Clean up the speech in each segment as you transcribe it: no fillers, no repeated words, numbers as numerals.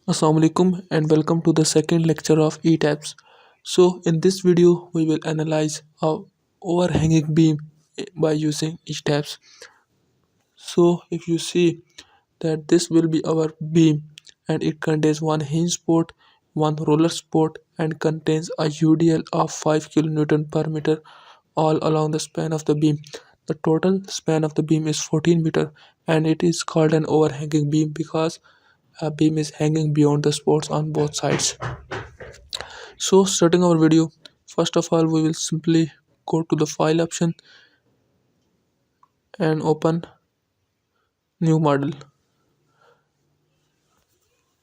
Assalamoalikum and welcome to the second lecture of Etabs. So in this video we will analyze a overhanging beam by using Etabs. So if you see that this will be our beam and it contains one hinge support, one roller support and contains a UDL of 5 kN per meter all along the span of the beam. The total span of the beam is 14 meter and it is called an overhanging beam because a beam is hanging beyond the supports on both sides. So starting our video, first of all we will simply go to the file option and open new model.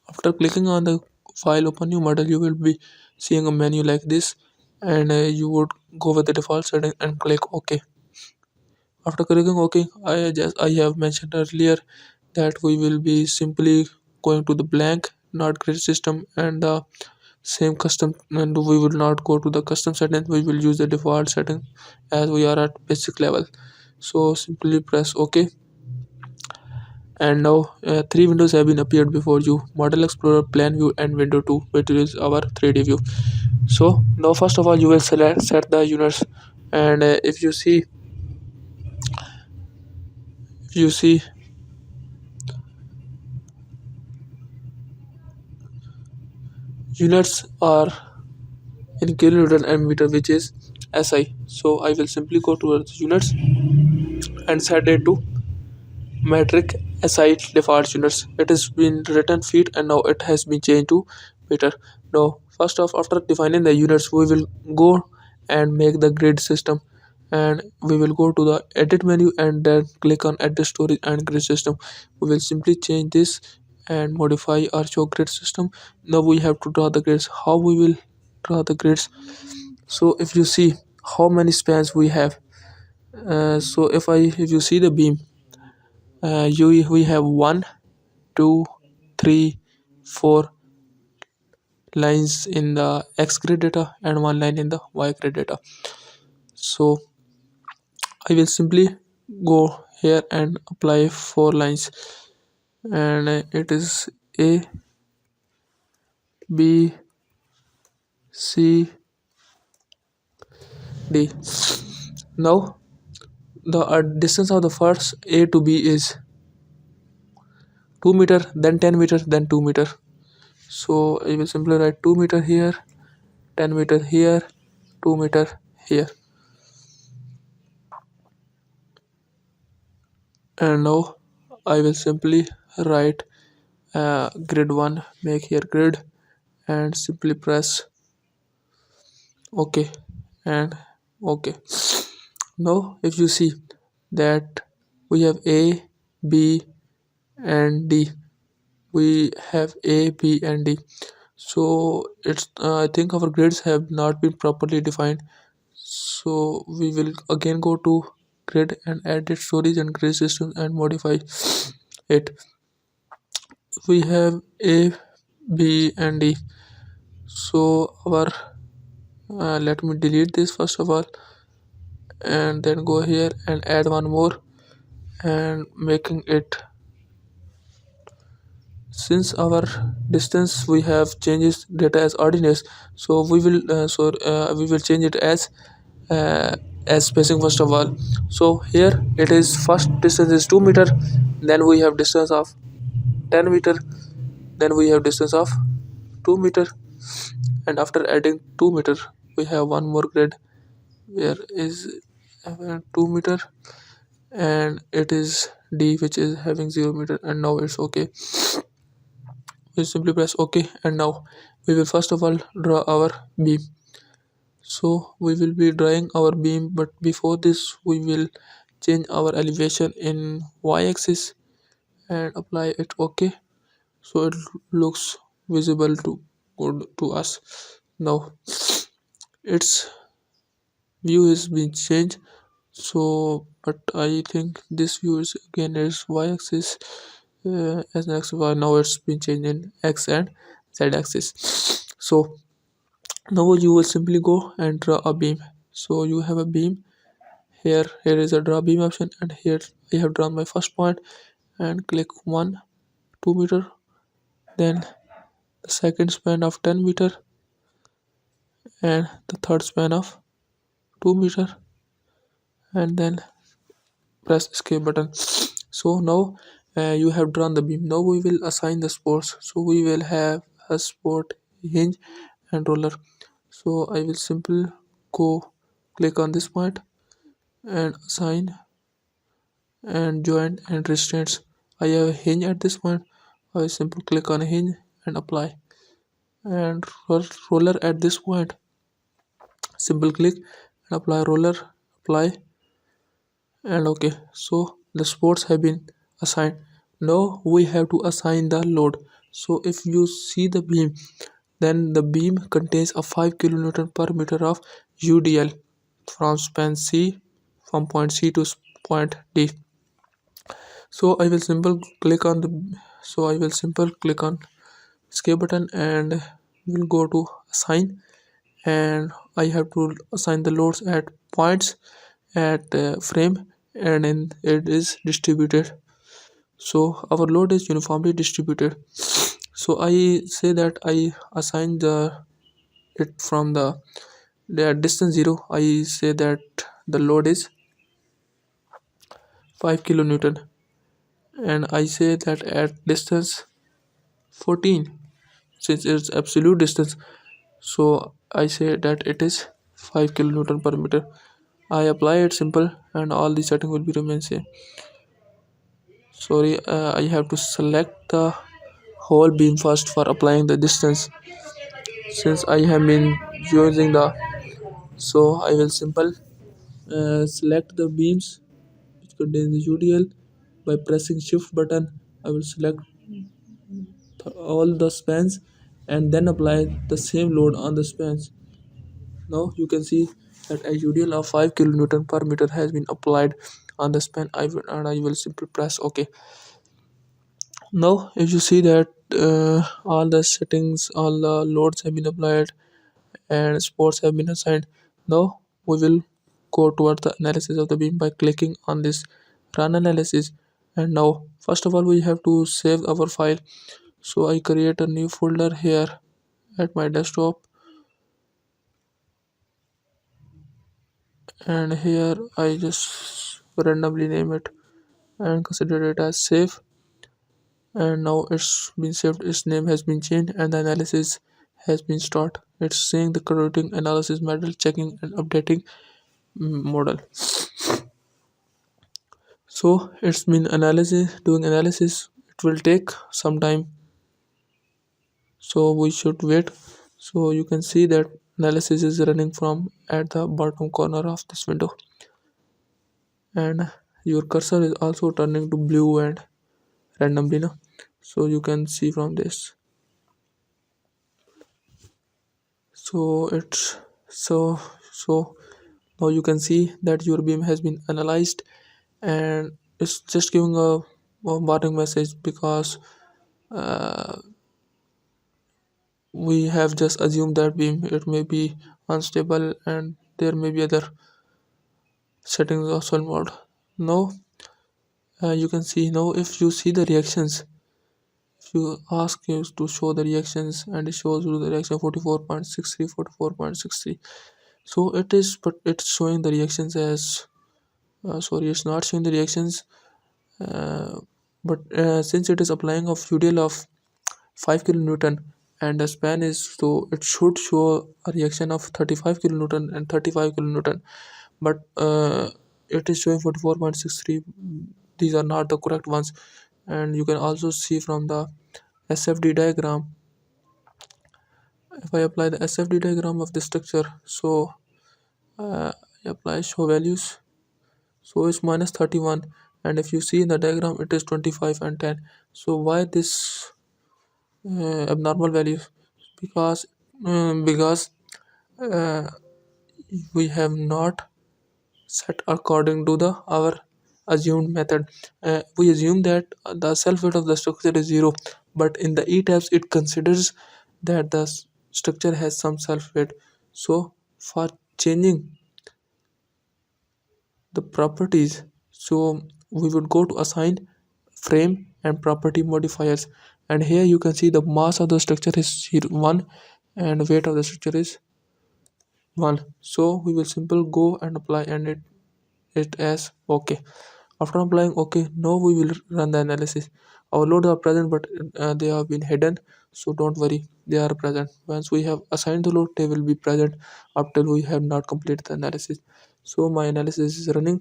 After clicking on the file open new model, you will be seeing a menu like this, and you would go with the default setting and click OK. After clicking OK, I have mentioned earlier that we will be simply going to the blank not grid system and the same custom, and we will not go to the custom setting. We will use the default setting as we are at basic level. So simply press OK, and now three windows have been appeared before you: model explorer, plan view and window 2, which is our 3D view. So now first of all you will set the units, and if you see units are in kilonewton and meter, which is SI. So I will simply go towards units and set it to metric SI default units. It has been written feet and now it has been changed to meter. Now first off, after defining the units, we will go and make the grid system, and we will go to the edit menu and then click on edit storage and grid system. We will simply change this and modify our show grid system. Now we have to draw the grids. How we will draw the grids? So if you see how many spans we have, so if you see the beam, you we have one, two, three, four lines in the X grid data and one line in the Y grid data. So I will simply go here and apply four lines, and it is A, B, C, D. Now the distance of the first A to B is 2 meter, then 10 meter, then 2 meter. So I will simply write 2 meter here, 10 meter here, 2 meter here. And now I will simply write grid 1, make here grid, and simply press OK and OK. Now if you see that we have A, B and D, we have A, B and D. So it's I think our grids have not been properly defined. So we will again go to grid and edit storage and grid system and modify it. We have A, B and D. So our let me delete this first of all, and then go here and add one more and making it, since our distance we have changes data as ordinates, so we will change it as spacing first of all. So here it is, first distance is 2 meter, then we have distance of 10 meter, then we have distance of 2 meter, and after adding 2 meter we have one more grid where is 2 meter, and it is D, which is having 0 meter, and now it's okay. We simply press OK, and now we will first of all draw our beam. So we will be drawing our beam, but before this we will change our elevation in y-axis and apply it OK, so it looks visible to good to us. Now its view is being changed, so but I think this view is again is y-axis as an x y. Now it's been changed in x and z axis. So now you will simply go and draw a beam. So you have a beam here, here is a draw beam option, and here I have drawn my first point and click 1 2 meter, then the second span of 10 meter, and the third span of 2 meter, and then press escape button. So now you have drawn the beam. Now we will assign the supports. So we will have a support, hinge and roller. So I will simply go click on this point and assign and joint and restraints. I have a hinge at this point. I will simply click on a hinge and apply, and roller at this point. Simple click and apply roller, apply, and okay. So the sports have been assigned. Now we have to assign the load. So if you see the beam, then the beam contains a 5 kilonewton per meter of UDL from span C, from point C to point D. So I will simple click on escape button and will go to assign, and I have to assign the loads at points at frame, and in it is distributed. So our load is uniformly distributed. So I say that I assign the it from the distance 0. I say that the load is 5 kilonewton, and I say that at distance 14, since it's absolute distance, so I say that it is 5 kilonewton per meter. I apply it simple, and all the setting will be remain same. Sorry, I have to select the whole beam first for applying the distance, since I have been using the. So I will simple select the beams which contain the UDL by pressing shift button. I will select all the spans and then apply the same load on the spans. Now you can see that a UDL of 5 kilonewton per meter has been applied on the span. I will simply press OK. Now if you see that all the settings, all the loads have been applied and sports have been assigned. Now we will go towards the analysis of the beam by clicking on this run analysis. And now first of all we have to save our file. So I create a new folder here at my desktop, and here I just randomly name it and consider it as save. And now it's been saved, its name has been changed, and the analysis has been started. It's saying the correcting analysis model, checking and updating model. So it's been analysis, doing analysis. It will take some time, so we should wait. So you can see that analysis is running from at the bottom corner of this window, and your cursor is also turning to blue and randomly now. So you can see from this. So it's so now you can see that your beam has been analyzed, and it's just giving a warning message because uh, we have just assumed that beam it may be unstable and there may be other settings also involved. Now you can see, now if you see the reactions, if you ask you to show the reactions, and it shows you the reaction 44.63, 44.63. So it is, but it's showing the reactions as sorry, it's not showing the reactions, uh, but since it is applying of UDL of 5 kilonewton and the span is, so it should show a reaction of 35 kilonewton and 35 kilonewton, but it is showing 44.63. These are not the correct ones. And you can also see from the SFD diagram, if I apply the SFD diagram of the structure, so I apply show values, so it's minus 31, and if you see in the diagram it is 25 and 10. So why this abnormal values? Because uh, we have not set according to the our assumed method. We assume that the self weight of the structure is 0, but in the Etabs it considers that the structure has some self weight. So for changing the properties, so we would go to assign frame and property modifiers, And here you can see the mass of the structure is here 1 and weight of the structure is 1. So we will simply go and apply and it as okay. After applying okay, now we will run the analysis. Our loads are present, but they have been hidden, so don't worry, they are present. Once we have assigned the load, they will be present after we have not completed the analysis. So my analysis is running,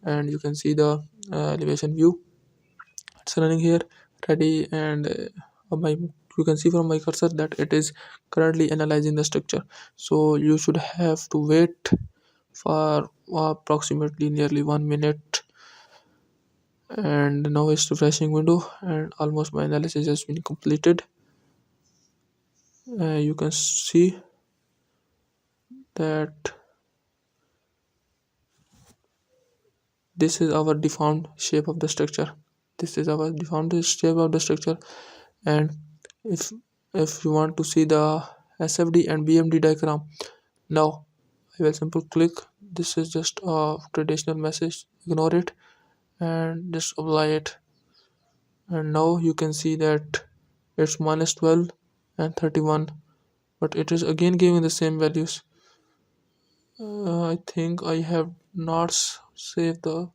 and you can see the elevation view. It's running here, ready, and my you can see from my cursor that it is currently analyzing the structure. So you should have to wait for approximately nearly 1 minute, and now it's refreshing window and almost my analysis has been completed. You can see that this is our deformed shape of the structure. This is our deformed shape of the structure. And if if you want to see the SFD and BMD diagram, now I will simply click. This is just a traditional message, ignore it and just apply it. And now you can see that it's minus 12 and 31, but it is again giving the same values. I think I have not saved the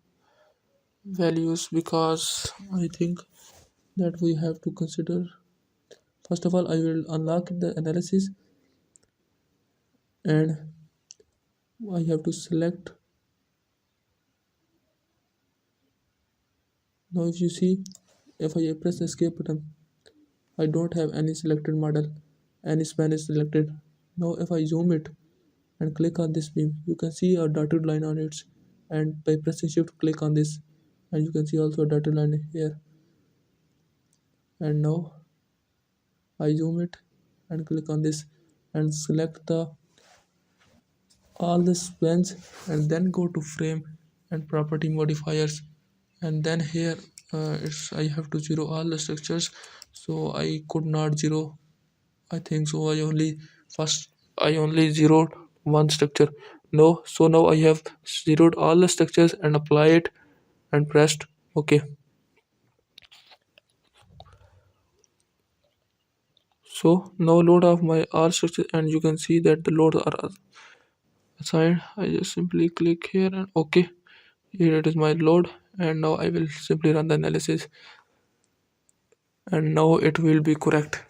values because I think that we have to consider. First of all, I will unlock the analysis and I have to select. Now if you see, if I press the escape button, I don't have any selected model, any span is selected. Now if I zoom it and click on this beam, you can see a dotted line on it, and by pressing shift click on this, and you can see also a dotted line here. And now I zoom it and click on this and select the all the spans, and then go to frame and property modifiers, and then here it's I have to zero all the structures, so I could not zero. I think so I only zeroed one structure. No, so now I have zeroed all the structures and apply it and pressed okay. So now load of my all structures, and you can see that the loads are assigned. I just simply click here and okay. Here it is my load, and now I will simply run the analysis, and now it will be correct.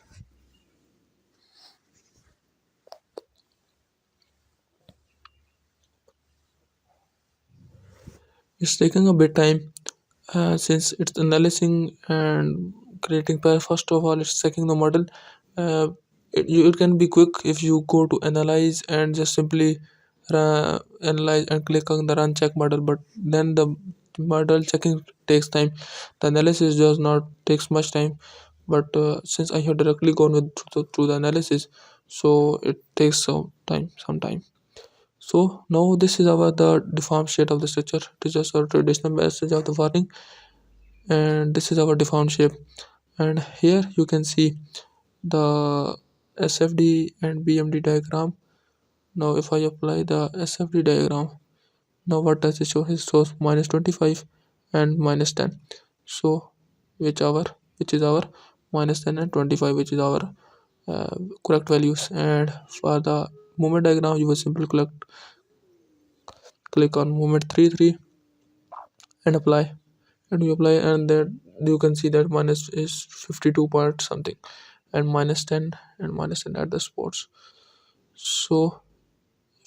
It's taking a bit time since it's analyzing and creating pair. First of all, it's checking the model. It can be quick if you go to analyze and just simply analyze and click on the run check model, but then the model checking takes time. The analysis does not takes much time, but since I have directly gone with through the analysis, so it takes some time. So now this is our the deformed state of the structure. It is just our traditional message of the warning, and this is our deformed shape. And here you can see the SFD and BMD diagram. Now if I apply the SFD diagram, now what does it show? It shows minus 25 and minus 10. So which is our minus 10 and 25, which is our correct values. And for the moment diagram, you will simply click on moment 3 and apply, and you apply, and then you can see that minus is 52 point something, and minus 10 and minus 10 at the spots. So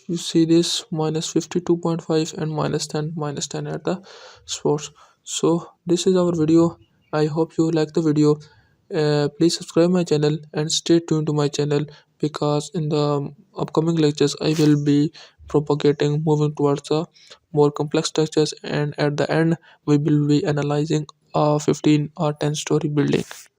you see this minus 52.5 and minus 10 at the spots. So this is our video. I hope you like the video. Please subscribe my channel and stay tuned to my channel, because in the upcoming lectures I will be propagating moving towards the more complex structures, and at the end we will be analyzing a 15 or 10 story building.